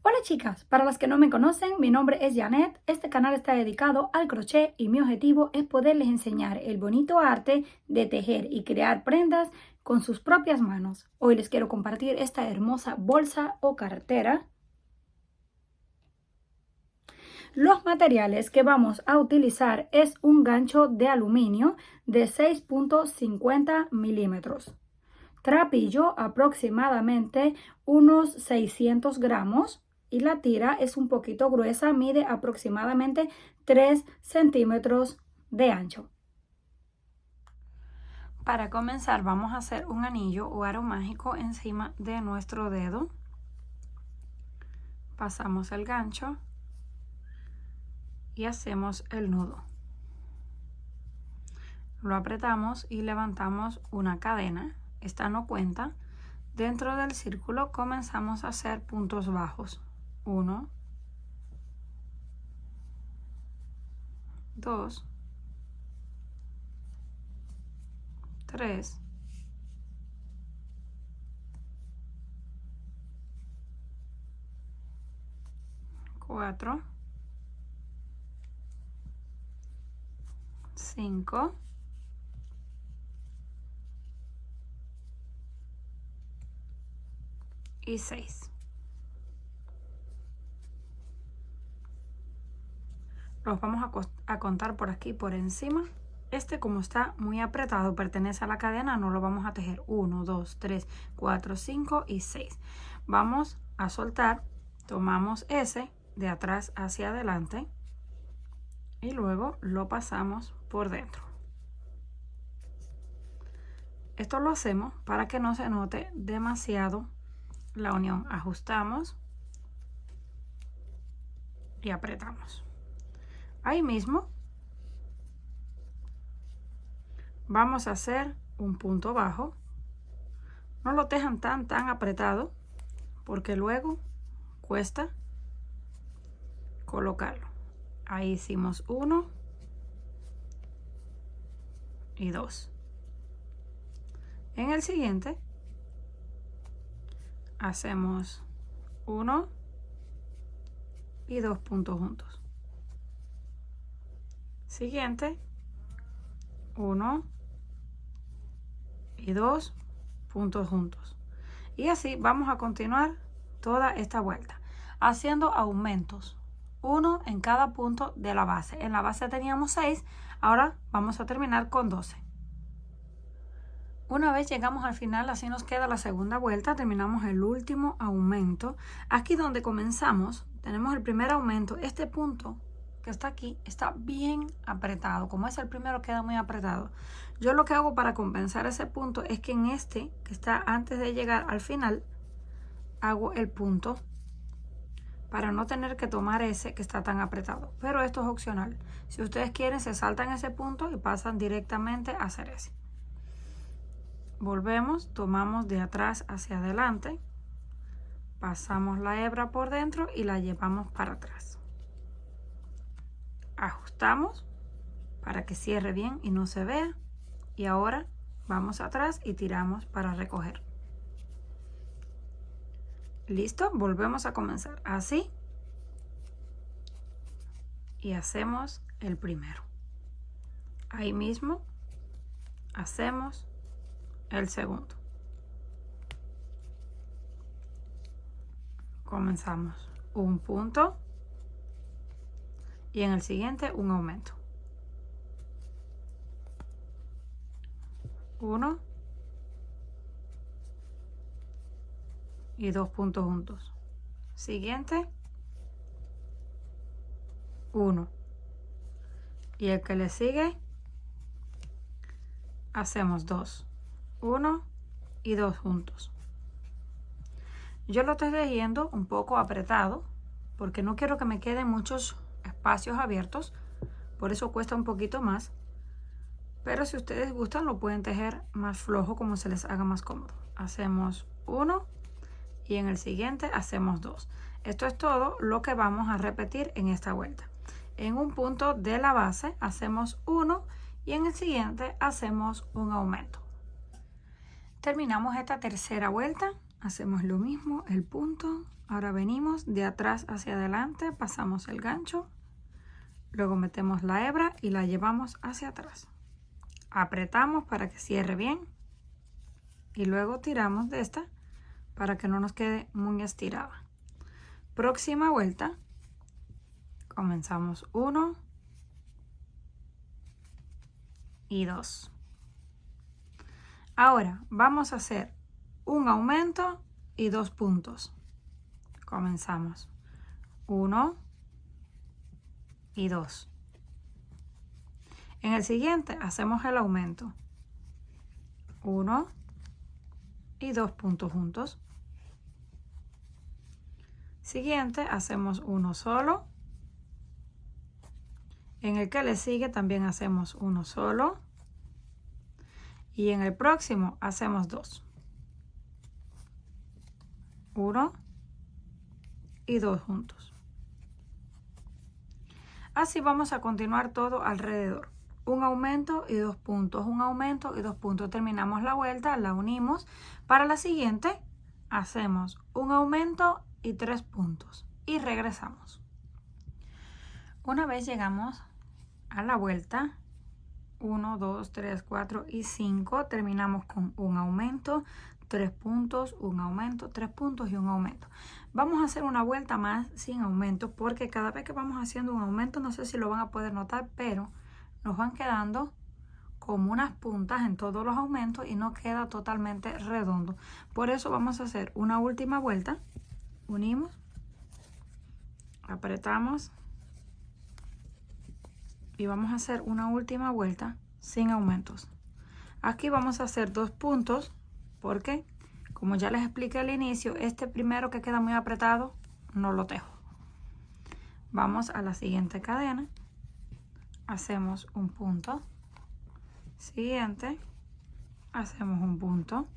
Hola chicas, para las que no me conocen, mi nombre es Janet. Este canal está dedicado al crochet y mi objetivo es poderles enseñar el bonito arte de tejer y crear prendas con sus propias manos. Hoy les quiero compartir esta hermosa bolsa o cartera. Los materiales que vamos a utilizar es un gancho de aluminio de 6.50 milímetros, trapillo aproximadamente unos 600 gramos y la tira es un poquito gruesa, mide aproximadamente 3 centímetros de ancho. Para comenzar vamos a hacer un anillo o aro mágico encima de nuestro dedo. Pasamos el gancho y hacemos el nudo. Lo apretamos y levantamos una cadena. Esta no cuenta. Dentro del círculo comenzamos a hacer puntos bajos. 1, 2, 3, 4, 5, y 6. Los vamos a contar por aquí por encima. Este, como está muy apretado, pertenece a la cadena, no lo vamos a tejer. 1, 2, 3, 4, 5 y 6. Vamos a soltar, tomamos ese de atrás hacia adelante y luego lo pasamos por dentro. Esto lo hacemos para que no se note demasiado la unión. Ajustamos y apretamos. Ahí mismo vamos a hacer un punto bajo. No lo tejan tan apretado porque luego cuesta colocarlo. Ahí hicimos 1 y 2. En el siguiente hacemos 1 y 2 puntos juntos. Siguiente, 1 y 2 puntos juntos. Y así vamos a continuar toda esta vuelta haciendo aumentos, 1 en cada punto de la base. En la base teníamos 6, ahora vamos a terminar con 12. Una vez llegamos al final, así nos queda la segunda vuelta, terminamos el último aumento. Aquí donde comenzamos tenemos el primer aumento. Este punto que está aquí está bien apretado, como es el primero, queda muy apretado. Yo lo que hago para compensar ese punto es que en este que está antes de llegar al final hago el punto para no tener que tomar ese que está tan apretado, pero esto es opcional. Si ustedes quieren, se saltan ese punto y pasan directamente a hacer ese. Volvemos, tomamos de atrás hacia adelante, pasamos la hebra por dentro y la llevamos para atrás. Ajustamos para que cierre bien y no se vea, y ahora vamos atrás y tiramos para recoger. Listo, volvemos a comenzar así y hacemos el primero. Ahí mismo hacemos el segundo. Comenzamos un punto y en el siguiente un aumento. 1 y 2 puntos juntos. Siguiente, 1 y el que le sigue hacemos 2, 1 y 2 juntos. Yo lo estoy tejiendo un poco apretado porque no quiero que me queden muchos espacios abiertos, por eso cuesta un poquito más, pero si ustedes gustan lo pueden tejer más flojo, como se les haga más cómodo. Hacemos 1 y en el siguiente hacemos 2. Esto es todo lo que vamos a repetir en esta vuelta. En un punto de la base hacemos 1 y en el siguiente hacemos un aumento. Terminamos esta tercera vuelta, hacemos lo mismo, el punto Ahora venimos de atrás hacia adelante, pasamos el gancho, luego metemos la hebra y la llevamos hacia atrás. Apretamos para que cierre bien y luego tiramos de esta para que no nos quede muy estirada. Próxima vuelta, comenzamos 1 y 2. Ahora vamos a hacer un aumento y 2 puntos. Comenzamos 1 y 2. En el siguiente hacemos el aumento 1 y 2 puntos juntos. Siguiente hacemos uno solo. En el que le sigue también hacemos uno solo. Y en el próximo hacemos 2. 1 y 2 juntos. Así vamos a continuar todo alrededor. Un aumento y 2 puntos, un aumento y 2 puntos. Terminamos la vuelta, la unimos. Para la siguiente hacemos un aumento y 3 puntos y regresamos. Una vez llegamos a la vuelta 1, 2, 3, 4 y 5, terminamos con un aumento, 3 puntos, un aumento, 3 puntos y un aumento. Vamos a hacer una vuelta más sin aumento porque cada vez que vamos haciendo un aumento, no sé si lo van a poder notar, pero nos van quedando como unas puntas en todos los aumentos y no queda totalmente redondo. Por eso vamos a hacer una última vuelta. Unimos, apretamos y vamos a hacer una última vuelta sin aumentos. Aquí vamos a hacer 2 puntos porque, como ya les expliqué al inicio, este primero que queda muy apretado no lo tejo. Vamos a la siguiente cadena, hacemos un punto, siguiente, hacemos un punto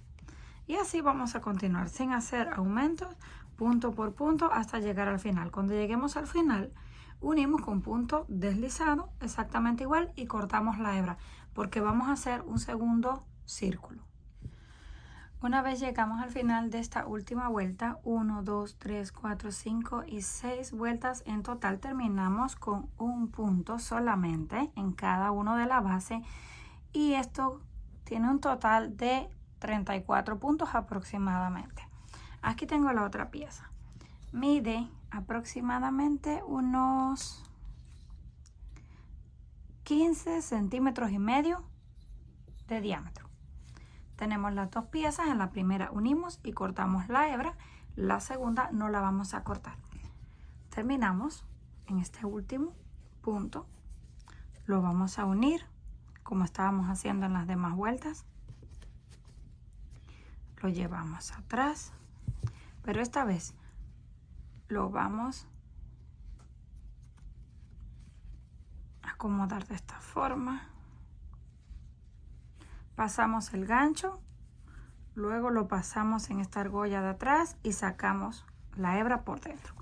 y así vamos a continuar sin hacer aumentos, punto por punto hasta llegar al final. Cuando lleguemos al final, unimos con punto deslizado exactamente igual y cortamos la hebra porque vamos a hacer un segundo círculo. Una vez llegamos al final de esta última vuelta, 1, 2, 3, 4, 5 y 6 vueltas en total, terminamos con un punto solamente en cada uno de la base y esto tiene un total de 34 puntos aproximadamente. Aquí tengo la otra pieza. Mide aproximadamente unos 15 centímetros y medio de diámetro. Tenemos las dos piezas, en la primera unimos y cortamos la hebra, la segunda no la vamos a cortar. Terminamos en este último punto, lo vamos a unir como estábamos haciendo en las demás vueltas, lo llevamos atrás, pero esta vez lo vamos a acomodar de esta forma. Pasamos el gancho, luego lo pasamos en esta argolla de atrás y sacamos la hebra por dentro.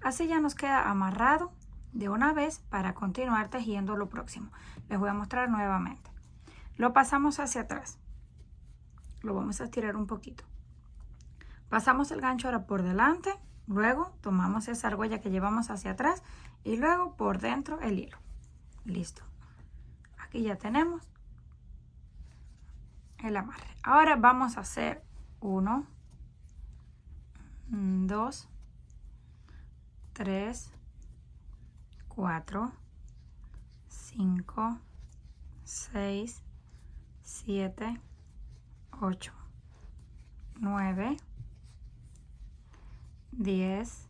Así ya nos queda amarrado de una vez para continuar tejiendo lo próximo. Les voy a mostrar nuevamente. Lo pasamos hacia atrás. Lo vamos a estirar un poquito. Pasamos el gancho ahora por delante, luego tomamos esa argolla que llevamos hacia atrás y luego por dentro el hilo. Listo. Aquí ya tenemos el amarre. Ahora vamos a hacer 1, 2, 3, 4, 5, 6, 7, 8, 9, 10,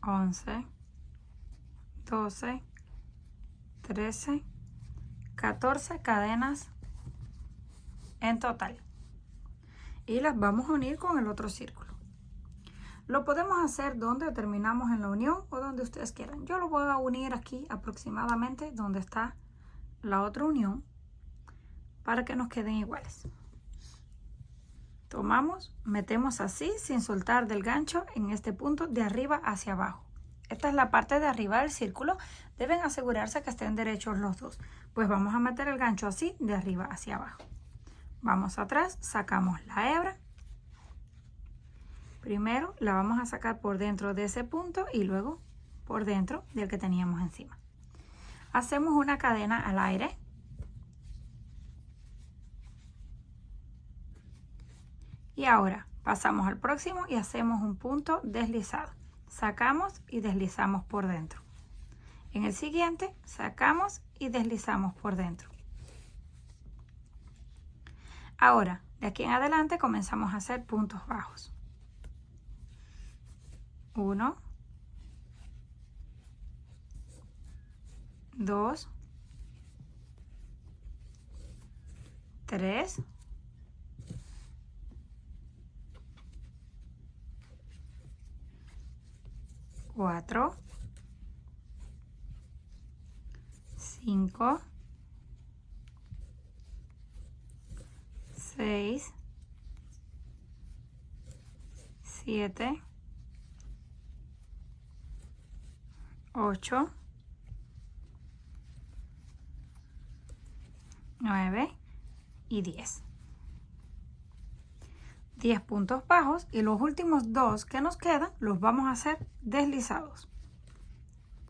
11, 12, 13, 14 cadenas en total y las vamos a unir con el otro círculo. Lo podemos hacer donde terminamos en la unión o donde ustedes quieran. Yo lo voy a unir aquí aproximadamente donde está la otra unión para que nos queden iguales. Tomamos, metemos así sin soltar del gancho en este punto de arriba hacia abajo. Esta es la parte de arriba del círculo. Deben asegurarse que estén derechos los dos. Pues vamos a meter el gancho así de arriba hacia abajo. Vamos atrás, sacamos la hebra Primero la vamos a sacar por dentro de ese punto y luego por dentro del que teníamos encima. Hacemos una cadena al aire. Y ahora pasamos al próximo y hacemos un punto deslizado. Sacamos y deslizamos por dentro. En el siguiente sacamos y deslizamos por dentro. Ahora, de aquí en adelante comenzamos a hacer puntos bajos. 1, 2, 3, 4, 5, 6, 7, 8, 9 y 10. 10 puntos bajos y los últimos 2 que nos quedan los vamos a hacer deslizados.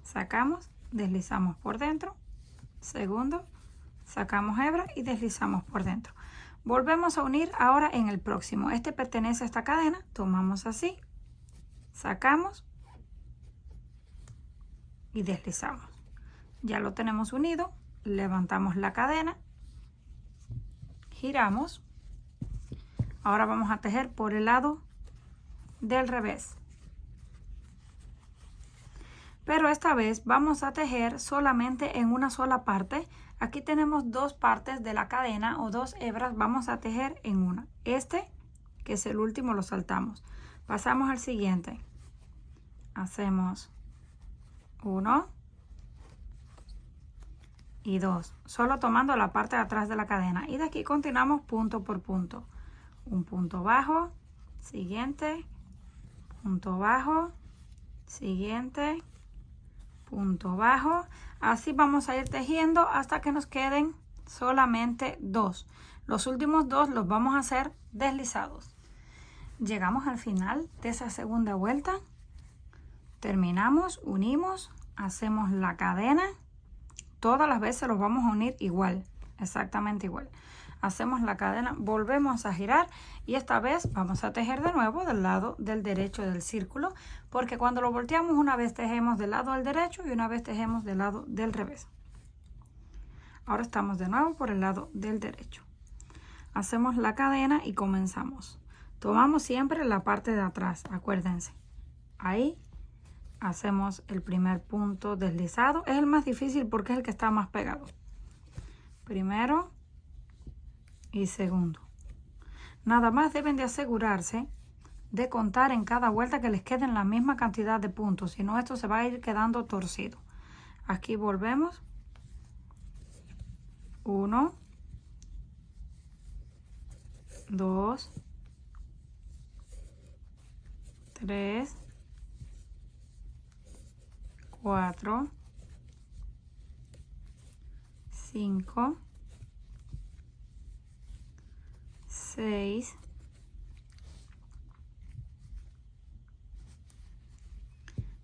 Sacamos, deslizamos por dentro. Segundo, sacamos hebra y deslizamos por dentro. Volvemos a unir ahora en el próximo. Este pertenece a esta cadena. Tomamos así, sacamos y deslizamos. Ya lo tenemos unido. Levantamos la cadena, giramos. Ahora vamos a tejer por el lado del revés. Pero esta vez vamos a tejer solamente en una sola parte. Aquí tenemos 2 partes de la cadena o 2 hebras. Vamos a tejer en una. Este, que es el último, lo saltamos. Pasamos al siguiente. Hacemos 1 y 2. Solo tomando la parte de atrás de la cadena. Y de aquí continuamos punto por punto. Un punto bajo, siguiente, punto bajo, siguiente, punto bajo. Así vamos a ir tejiendo hasta que nos queden solamente 2. Los últimos 2 los vamos a hacer deslizados. Llegamos al final de esa segunda vuelta. Terminamos, unimos, hacemos la cadena. Todas las veces los vamos a unir igual, exactamente igual. Hacemos la cadena, volvemos a girar y esta vez vamos a tejer de nuevo del lado del derecho del círculo, porque cuando lo volteamos una vez tejemos del lado del derecho y una vez tejemos del lado del revés. Ahora estamos de nuevo por el lado del derecho. Hacemos la cadena y comenzamos. Tomamos siempre la parte de atrás, acuérdense. Ahí hacemos el primer punto deslizado. Es el más difícil porque es el que está más pegado. Primero y segundo. Nada más deben de asegurarse de contar en cada vuelta que les queden la misma cantidad de puntos, si no esto se va a ir quedando torcido. Aquí volvemos. 1, 2, 3, 4, 5, 6,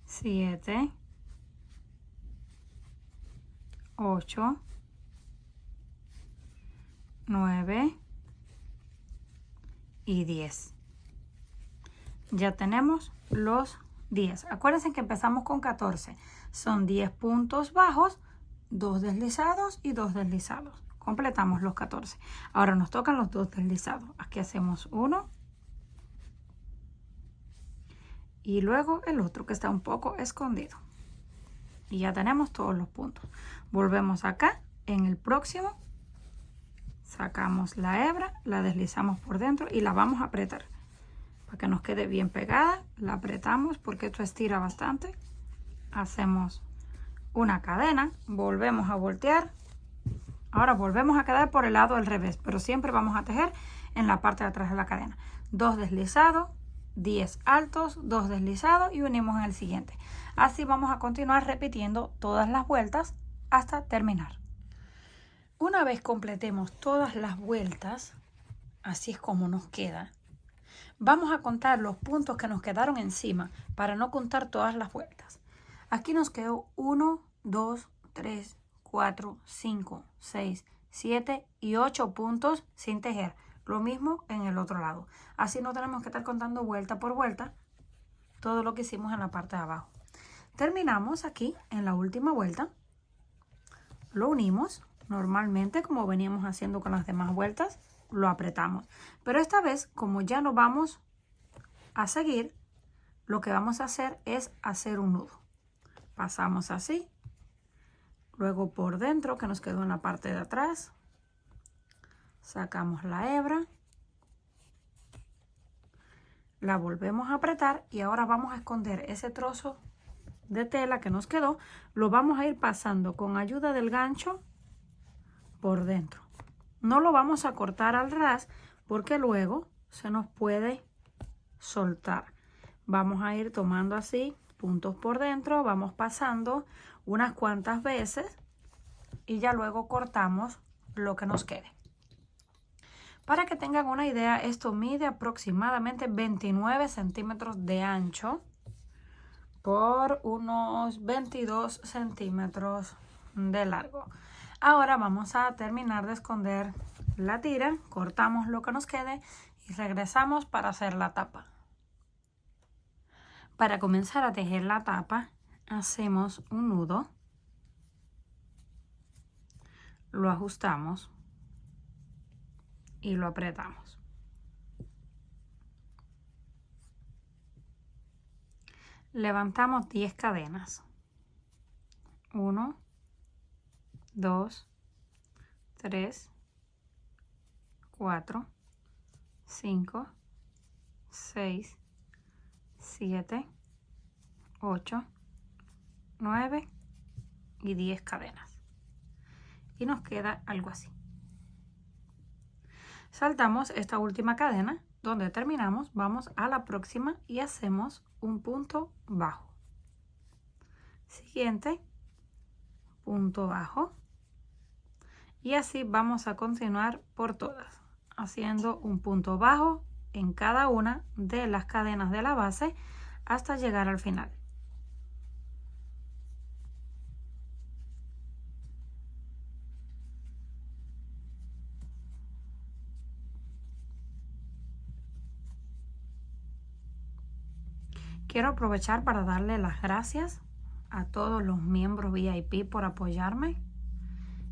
7, 8, 9 y 10. Ya tenemos los 10. Acuérdense que empezamos con 14. Son 10 puntos bajos, 2 deslizados y 2 deslizados. Completamos los 14. Ahora nos tocan los 2 deslizados. Aquí hacemos uno y luego el otro que está un poco escondido. Y ya tenemos todos los puntos. Volvemos acá en el próximo. Sacamos la hebra, la deslizamos por dentro y la vamos a apretar. Para que nos quede bien pegada, la apretamos porque esto estira bastante. Hacemos una cadena, volvemos a voltear. Ahora volvemos a quedar por el lado del revés, pero siempre vamos a tejer en la parte de atrás de la cadena. 2 deslizados, 10 altos, 2 deslizados y unimos en el siguiente. Así vamos a continuar repitiendo todas las vueltas hasta terminar. Una vez completemos todas las vueltas, así es como nos queda. Vamos a contar los puntos que nos quedaron encima para no contar todas las vueltas. Aquí nos quedó 1, 2, 3, 4, 5, 6, 7 y 8 puntos sin tejer. Lo mismo en el otro lado. Así no tenemos que estar contando vuelta por vuelta todo lo que hicimos en la parte de abajo. Terminamos aquí en la última vuelta. Lo unimos normalmente como veníamos haciendo con las demás vueltas. Lo apretamos. Pero esta vez, como ya no vamos a seguir, lo que vamos a hacer es hacer un nudo. Pasamos así. Luego por dentro, que nos quedó en la parte de atrás, sacamos la hebra, la volvemos a apretar y ahora vamos a esconder ese trozo de tela que nos quedó. Lo vamos a ir pasando con ayuda del gancho por dentro. No lo vamos a cortar al ras porque luego se nos puede soltar. Vamos a ir tomando así puntos por dentro, vamos pasando unas cuantas veces y ya luego cortamos lo que nos quede. Para que tengan una idea, esto mide aproximadamente 29 centímetros de ancho por unos 22 centímetros de largo. Ahora vamos a terminar de esconder la tira, cortamos lo que nos quede y regresamos para hacer la tapa. Para comenzar a tejer la tapa, hacemos un nudo, lo ajustamos y lo apretamos. Levantamos 10 cadenas. 1, 2, 3, 4, 5, 6, 7, 8, 9 y 10 cadenas. Y nos queda algo así. Saltamos esta última cadena, donde terminamos, vamos a la próxima y hacemos un punto bajo. Siguiente, punto bajo. Y así vamos a continuar por todas, haciendo un punto bajo en cada una de las cadenas de la base hasta llegar al final. Quiero aprovechar para darle las gracias a todos los miembros VIP por apoyarme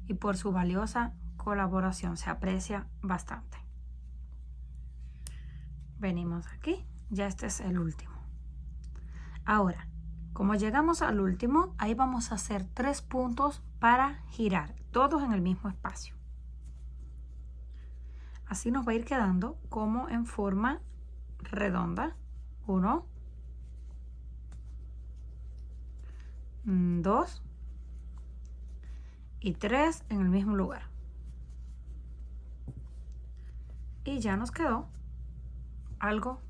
y por su valiosa colaboración. Se aprecia bastante. Venimos aquí. Ya este es el último. Ahora, como llegamos al último, ahí vamos a hacer 3 puntos para girar, todos en el mismo espacio. Así nos va a ir quedando como en forma redonda. 1, 2 y 3 en el mismo lugar. Y ya nos quedó algo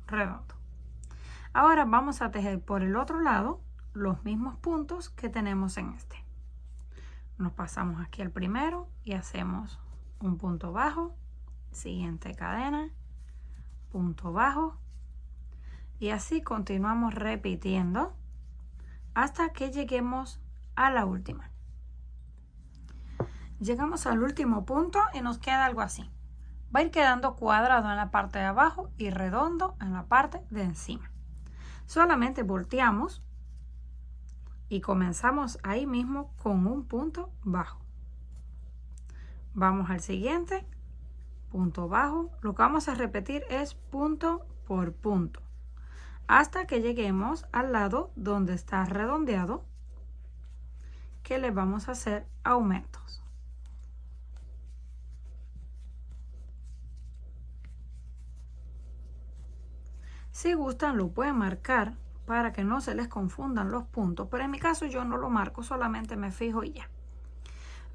redondo. Ahora vamos a tejer por el otro lado los mismos puntos que tenemos en este. Nos pasamos aquí al primero y hacemos un punto bajo, siguiente cadena, punto bajo y así continuamos repitiendo hasta que lleguemos a la última. Llegamos al último punto y nos queda algo así. Va a ir quedando cuadrado en la parte de abajo y redondo en la parte de encima. Solamente volteamos y comenzamos ahí mismo con un punto bajo. Vamos al siguiente, punto bajo. Lo que vamos a repetir es punto por punto, hasta que lleguemos al lado donde está redondeado, que le vamos a hacer aumentos. Si gustan, lo pueden marcar para que no se les confundan los puntos, pero en mi caso yo no lo marco, solamente me fijo y ya.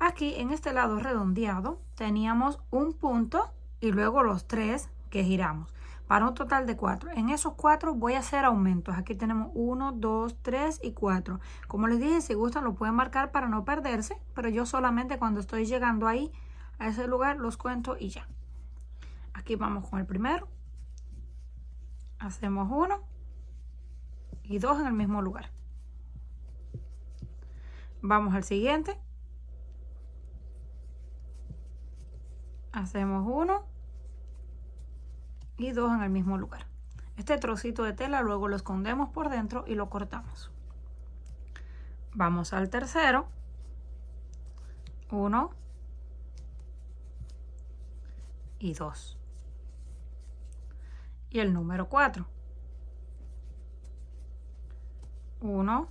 Aquí en este lado redondeado teníamos un punto y luego los 3 que giramos, para un total de 4. En esos 4 voy a hacer aumentos. Aquí tenemos 1, 2, 3 y 4. Como les dije, si gustan lo pueden marcar para no perderse, pero yo solamente cuando estoy llegando ahí a ese lugar los cuento y ya. Aquí vamos con el primero, hacemos 1 y 2 en el mismo lugar. Vamos al siguiente, hacemos 1 y 2 en el mismo lugar. Este trocito de tela luego lo escondemos por dentro y lo cortamos. Vamos al tercero, 1 y 2. Y el número 4, 1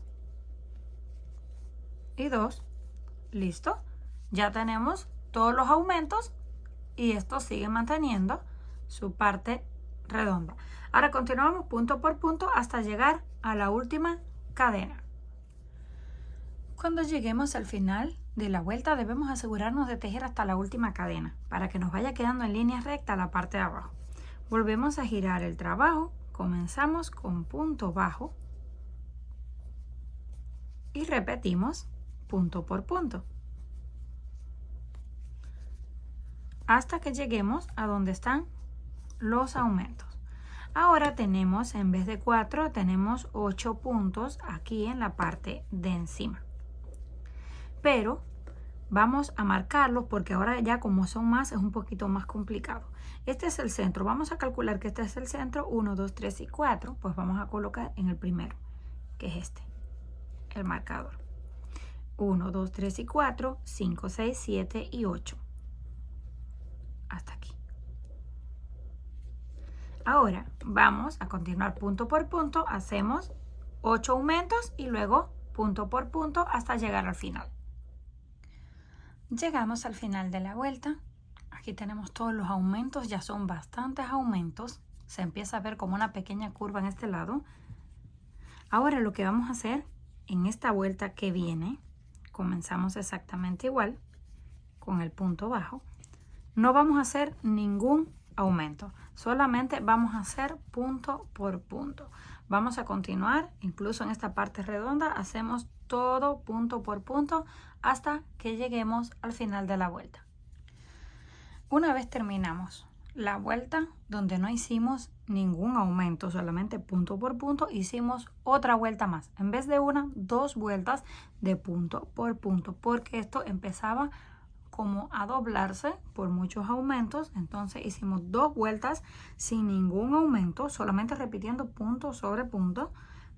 y 2. Listo. Ya tenemos todos los aumentos y esto sigue manteniendo su parte redonda. Ahora continuamos punto por punto hasta llegar a la última cadena. Cuando lleguemos al final de la vuelta debemos asegurarnos de tejer hasta la última cadena para que nos vaya quedando en línea recta la parte de abajo. Volvemos a girar el trabajo, comenzamos con punto bajo y repetimos punto por punto hasta que lleguemos a donde están los aumentos. Ahora tenemos, en vez de 4, tenemos 8 puntos aquí en la parte de encima. Pero vamos a marcarlos porque ahora ya como son más es un poquito más complicado. Este es el centro. Vamos a calcular que este es el centro. 1, 2, 3 y 4. Pues vamos a colocar en el primero, que es este, el marcador. 1, 2, 3 y 4, 5, 6, 7 y 8. Hasta aquí. Ahora vamos a continuar punto por punto. Hacemos 8 aumentos y luego punto por punto hasta llegar al final. Llegamos al final de la vuelta. Aquí tenemos todos los aumentos. Ya son bastantes aumentos. Se empieza a ver como una pequeña curva en este lado. Ahora lo que vamos a hacer en esta vuelta que viene, comenzamos exactamente igual con el punto bajo. No vamos a hacer ningún aumento, solamente vamos a hacer punto por punto. Vamos a continuar, incluso en esta parte redonda, hacemos todo punto por punto hasta que lleguemos al final de la vuelta. Una vez terminamos la vuelta donde no hicimos ningún aumento, solamente punto por punto, hicimos otra vuelta más. En vez de una, 2 vueltas de punto por punto, porque esto empezaba como a doblarse por muchos aumentos. Entonces hicimos 2 vueltas sin ningún aumento, solamente repitiendo punto sobre punto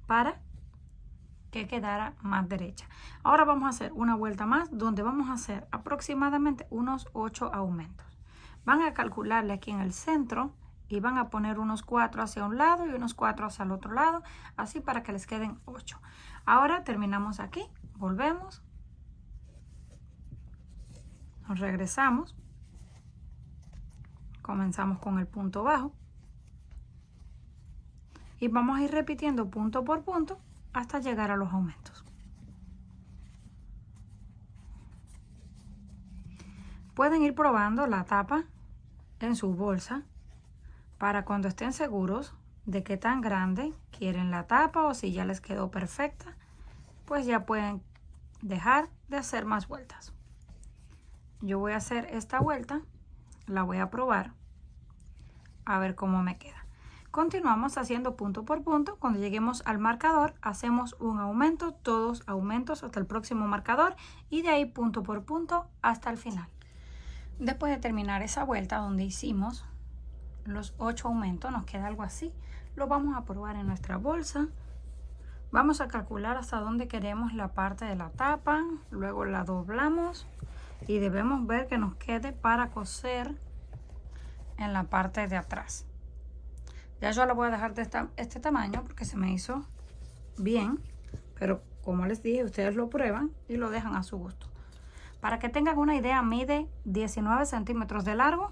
para que quedara más derecha. Ahora vamos a hacer una vuelta más donde vamos a hacer aproximadamente unos 8 aumentos. Van a calcularle aquí en el centro y van a poner unos 4 hacia un lado y unos 4 hacia el otro lado, así para que les queden 8. Ahora terminamos aquí, volvemos, nos regresamos, comenzamos con el punto bajo y vamos a ir repitiendo punto por punto hasta llegar a los aumentos. Pueden ir probando la tapa en su bolsa para cuando estén seguros de qué tan grande quieren la tapa o si ya les quedó perfecta, pues ya pueden dejar de hacer más vueltas. Yo voy a hacer esta vuelta, la voy a probar a ver cómo me queda. Continuamos haciendo punto por punto. Cuando lleguemos al marcador hacemos un aumento, todos aumentos hasta el próximo marcador y de ahí punto por punto hasta el final. Después de terminar esa vuelta donde hicimos los 8 aumentos, nos queda algo así. Lo vamos a probar en nuestra bolsa. Vamos a calcular hasta dónde queremos la parte de la tapa, luego la doblamos y debemos ver que nos quede para coser en la parte de atrás. Ya yo lo voy a dejar de este tamaño porque se me hizo bien, pero como les dije, ustedes lo prueban y lo dejan a su gusto. Para que tengan una idea, mide 19 centímetros de largo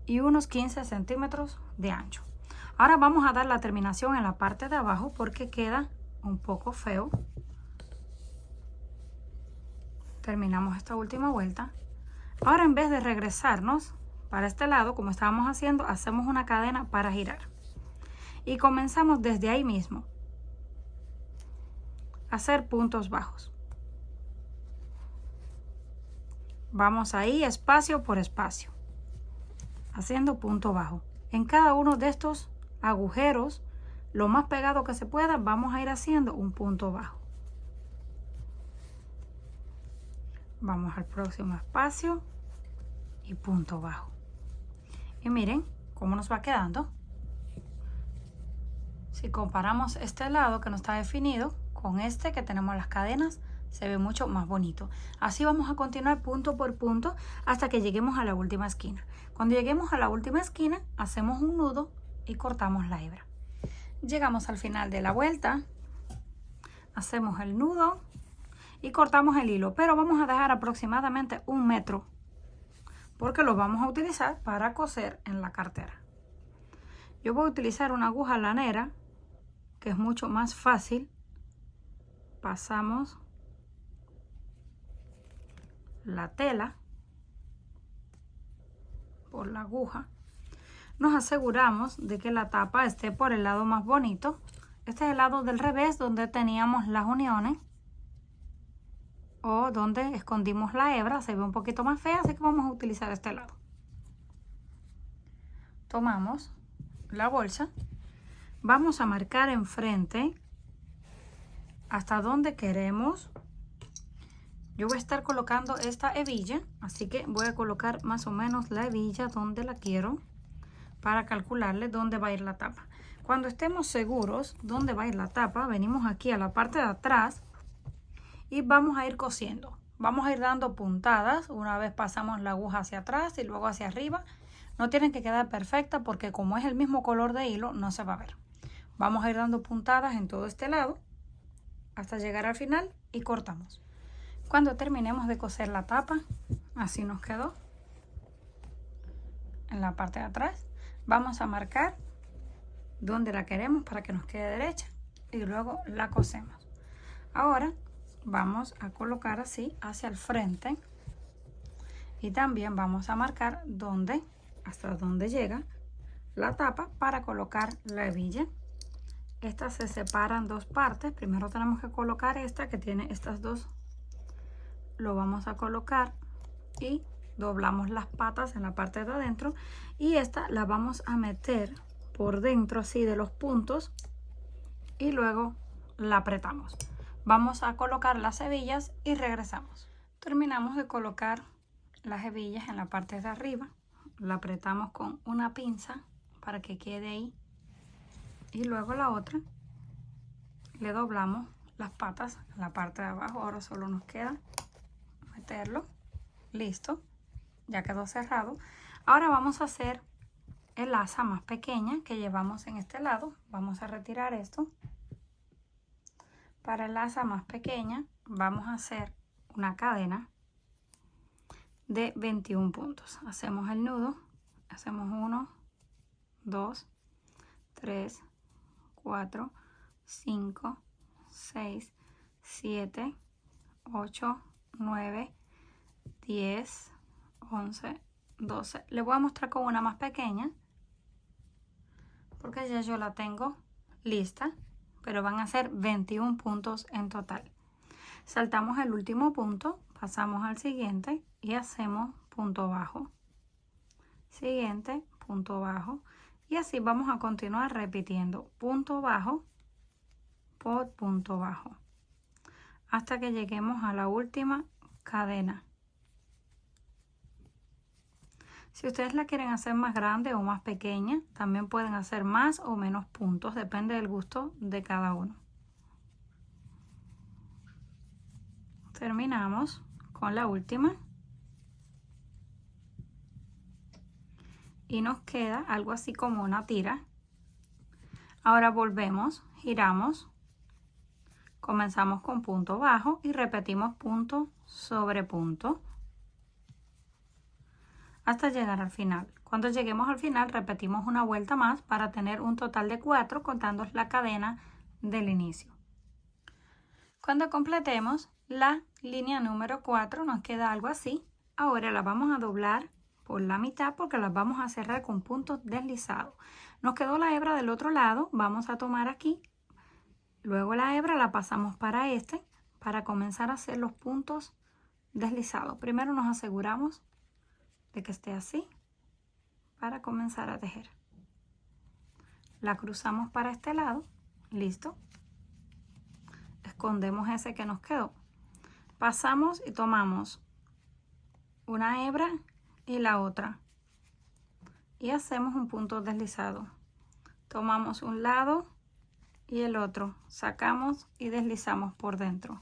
y unos 15 centímetros de ancho. Ahora vamos a dar la terminación en la parte de abajo porque queda un poco feo. Terminamos esta última vuelta. Ahora en vez de regresarnos para este lado, como estábamos haciendo, hacemos una cadena para girar. Y comenzamos desde ahí mismo a hacer puntos bajos. Vamos ahí espacio por espacio, haciendo punto bajo en cada uno de estos agujeros, lo más pegado que se pueda, vamos a ir haciendo un punto bajo. Vamos al próximo espacio y punto bajo. Y miren cómo nos va quedando. Si comparamos este lado que no está definido con este que tenemos las cadenas, se ve mucho más bonito. Así vamos a continuar punto por punto hasta que lleguemos a la última esquina. Cuando lleguemos a la última esquina, hacemos un nudo y cortamos la hebra. Llegamos al final de la vuelta, hacemos el nudo y cortamos el hilo, pero vamos a dejar aproximadamente 1 metro porque lo vamos a utilizar para coser en la cartera. Yo voy a utilizar una aguja lanera que es mucho más fácil. Pasamos la tela por la aguja. Nos aseguramos de que la tapa esté por el lado más bonito. Este es el lado del revés donde teníamos las uniones o donde escondimos la hebra. Se ve un poquito más fea, así que vamos a utilizar este lado. Tomamos la bolsa, vamos a marcar enfrente hasta donde queremos. Yo voy a estar colocando esta hebilla, así que voy a colocar más o menos la hebilla donde la quiero para calcularle dónde va a ir la tapa. Cuando estemos seguros dónde va a ir la tapa, venimos aquí a la parte de atrás y vamos a ir cosiendo. Vamos a ir dando puntadas. Una vez pasamos la aguja hacia atrás y luego hacia arriba. No tienen que quedar perfecta porque como es el mismo color de hilo, no se va a ver. Vamos a ir dando puntadas en todo este lado hasta llegar al final y cortamos. Cuando terminemos de coser la tapa, así nos quedó en la parte de atrás. Vamos a marcar donde la queremos para que nos quede derecha y luego la cosemos. Ahora vamos a colocar así hacia el frente y también vamos a marcar hasta donde llega la tapa para colocar la hebilla. Estas se separan en 2 partes. Primero tenemos que colocar esta que tiene estas dos. Lo vamos a colocar y doblamos las patas en la parte de adentro y esta la vamos a meter por dentro así de los puntos y luego la apretamos. Vamos a colocar las hebillas y regresamos. Terminamos de colocar las hebillas en la parte de arriba, la apretamos con una pinza para que quede ahí y luego la otra le doblamos las patas en la parte de abajo. Ahora solo nos queda meterlo, listo, ya quedó cerrado. Ahora vamos a hacer el asa más pequeña que llevamos en este lado. Vamos a retirar esto. Para el asa más pequeña vamos a hacer una cadena de 21 puntos. Hacemos el nudo, hacemos 1, 2, 3, 4, 5, 6, 7, 8, 9, 10, 11, 12. Les voy a mostrar con una más pequeña porque ya yo la tengo lista, pero van a ser 21 puntos en total. Saltamos el último punto, pasamos al siguiente y hacemos punto bajo, siguiente, punto bajo, y así vamos a continuar repitiendo punto bajo por punto bajo hasta que lleguemos a la última cadena. Si ustedes la quieren hacer más grande o más pequeña, también pueden hacer más o menos puntos, depende del gusto de cada uno. Terminamos con la última y nos queda algo así como una tira. Ahora volvemos, giramos, comenzamos con punto bajo y repetimos punto sobre punto hasta llegar al final. Cuando lleguemos al final repetimos una vuelta más para tener un total de 4 contando la cadena del inicio. Cuando completemos la línea número 4 nos queda algo así. Ahora la vamos a doblar por la mitad porque las vamos a cerrar con puntos deslizados. Nos quedó la hebra del otro lado, vamos a tomar aquí, luego la hebra la pasamos para para comenzar a hacer los puntos deslizados. Primero nos aseguramos de que esté así para comenzar a tejer. La cruzamos para este lado. Listo. Escondemos ese que nos quedó. Pasamos y tomamos una hebra y la otra. Y hacemos un punto deslizado. Tomamos un lado y el otro. Sacamos y deslizamos por dentro.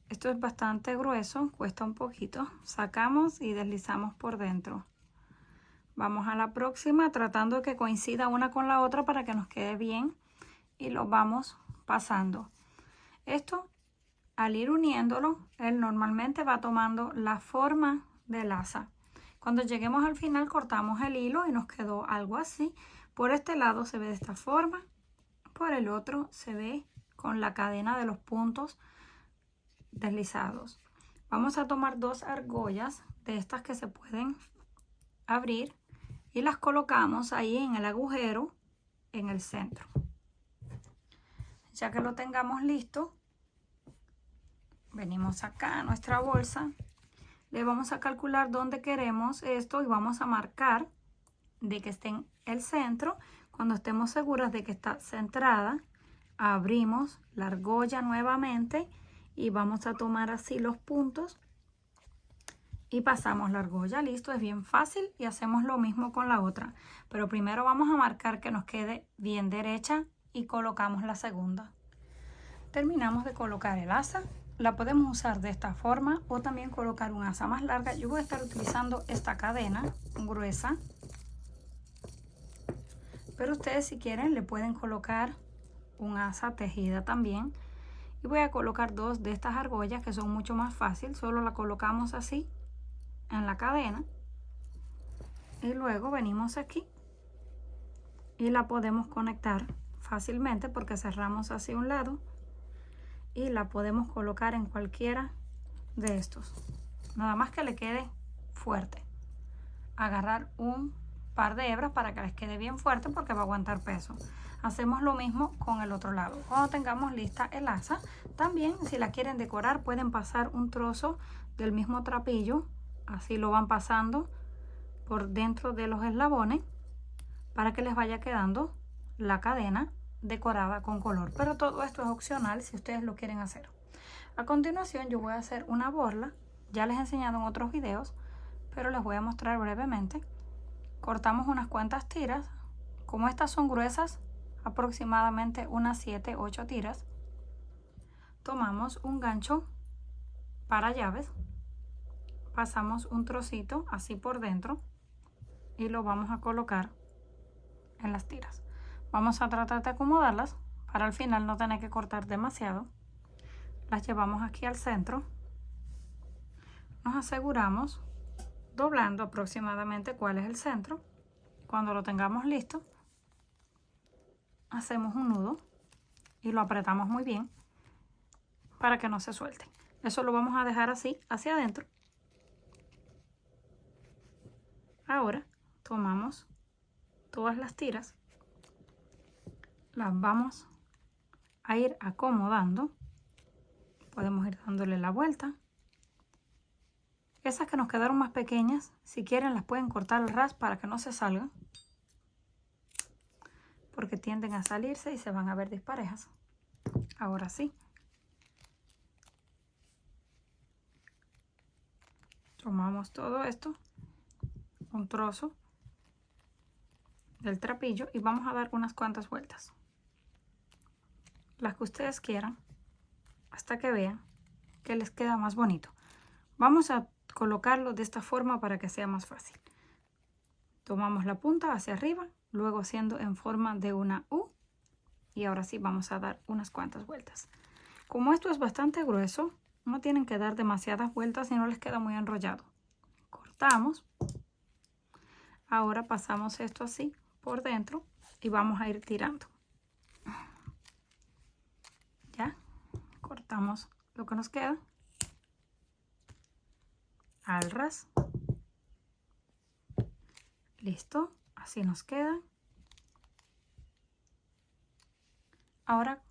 Esto es bastante grueso, cuesta un poquito. Sacamos y deslizamos por dentro. Vamos a la próxima tratando de que coincida una con la otra para que nos quede bien. Y lo vamos pasando. Esto, al ir uniéndolo, él normalmente va tomando la forma del asa. Cuando lleguemos al final cortamos el hilo y nos quedó algo así. Por este lado se ve de esta forma. Por el otro se ve con la cadena de los puntos deslizados. Vamos a tomar 2 argollas de estas que se pueden abrir y las colocamos ahí en el agujero en el centro. Ya que lo tengamos listo, venimos acá a nuestra bolsa, le vamos a calcular dónde queremos esto y vamos a marcar de que esté en el centro. Cuando estemos seguras de que está centrada, abrimos la argolla nuevamente y vamos a tomar así los puntos y pasamos la argolla. Listo, es bien fácil y hacemos lo mismo con la otra. Pero primero vamos a marcar que nos quede bien derecha y colocamos la segunda. Terminamos de colocar el asa. La podemos usar de esta forma o también colocar un asa más larga. Yo voy a estar utilizando esta cadena gruesa. Pero ustedes si quieren le pueden colocar un asa tejida también. Y voy a colocar 2 de estas argollas que son mucho más fácil. Solo la colocamos así en la cadena. Y luego venimos aquí. Y la podemos conectar fácilmente porque cerramos así un lado. Y la podemos colocar en cualquiera de estos. Nada más que le quede fuerte. Agarrar un par de hebras para que les quede bien fuerte porque va a aguantar peso. Hacemos lo mismo con el otro lado. Cuando tengamos lista el asa, también si la quieren decorar pueden pasar un trozo del mismo trapillo. Así lo van pasando por dentro de los eslabones para que les vaya quedando la cadena decorada con color. Pero todo esto es opcional si ustedes lo quieren hacer. A continuación yo voy a hacer una borla. Ya les he enseñado en otros videos, pero les voy a mostrar brevemente. Cortamos unas cuantas tiras. Como estas son gruesas, aproximadamente unas 7-8 tiras. Tomamos un gancho para llaves. Pasamos un trocito así por dentro y lo vamos a colocar en las tiras. Vamos a tratar de acomodarlas para al final no tener que cortar demasiado. Las llevamos aquí al centro. Nos aseguramos doblando aproximadamente cuál es el centro. Cuando lo tengamos listo, hacemos un nudo y lo apretamos muy bien para que no se suelte. Eso lo vamos a dejar así hacia adentro. Ahora tomamos todas las tiras, las vamos a ir acomodando. Podemos ir dándole la vuelta. Esas que nos quedaron más pequeñas, si quieren las pueden cortar al ras para que no se salgan, porque tienden a salirse y se van a ver disparejas. Ahora sí. Tomamos todo esto, un trozo del trapillo y vamos a dar unas cuantas vueltas. Las que ustedes quieran, hasta que vean que les queda más bonito. Vamos a colocarlo de esta forma para que sea más fácil. Tomamos la punta hacia arriba, luego haciendo en forma de una U y ahora sí vamos a dar unas cuantas vueltas. Como esto es bastante grueso, no tienen que dar demasiadas vueltas si no les queda muy enrollado. Cortamos. Ahora pasamos esto así por dentro y vamos a ir tirando. Ya, cortamos lo que nos queda al ras. Listo, así nos queda. Ahora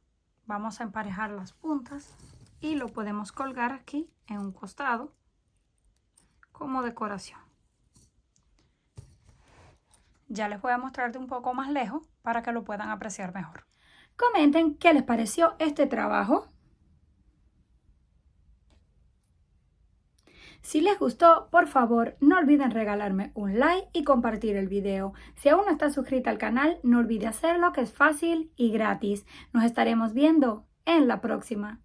vamos a emparejar las puntas y lo podemos colgar aquí en un costado como decoración. ya les voy a mostrar de un poco más lejos para que lo puedan apreciar mejor. Comenten qué les pareció este trabajo. Si les gustó, por favor, no olviden regalarme un like y compartir el video. Si aún no estás suscrita al canal, no olvide hacerlo, que es fácil y gratis. Nos estaremos viendo en la próxima.